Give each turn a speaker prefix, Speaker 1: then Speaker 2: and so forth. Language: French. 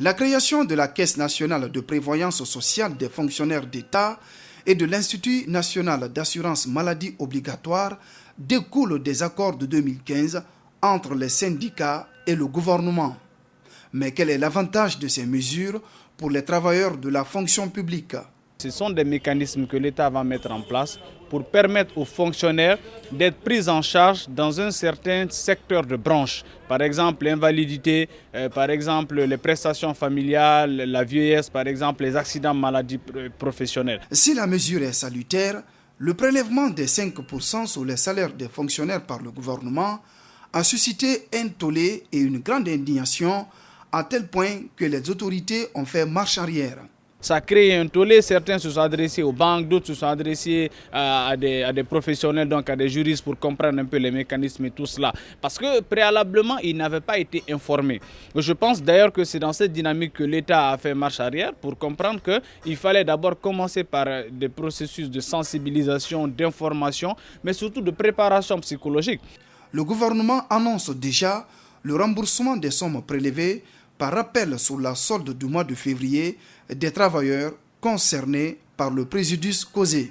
Speaker 1: La création de la Caisse nationale de prévoyance sociale des fonctionnaires d'État et de l'Institut national d'assurance maladie obligatoire découle des accords de 2015 entre les syndicats et le gouvernement. Mais quel est l'avantage de ces mesures pour les travailleurs de la fonction publique?
Speaker 2: Ce sont des mécanismes que l'État va mettre en place pour permettre aux fonctionnaires d'être pris en charge dans un certain secteur de branche. Par exemple, l'invalidité, par exemple les prestations familiales, la vieillesse, par exemple les accidents maladies professionnelles.
Speaker 1: Si la mesure est salutaire, le prélèvement des 5% sur les salaires des fonctionnaires par le gouvernement a suscité un tollé et une grande indignation à tel point que les autorités ont fait marche arrière.
Speaker 2: Ça crée un tollé, certains se sont adressés aux banques, d'autres se sont adressés à des professionnels, donc à des juristes pour comprendre un peu les mécanismes et tout cela. Parce que préalablement, ils n'avaient pas été informés. Je pense d'ailleurs que c'est dans cette dynamique que l'État a fait marche arrière pour comprendre qu'il fallait d'abord commencer par des processus de sensibilisation, d'information, mais surtout de préparation psychologique.
Speaker 1: Le gouvernement annonce déjà le remboursement des sommes prélevées par rappel sur la solde du mois de février des travailleurs concernés par le préjudice causé.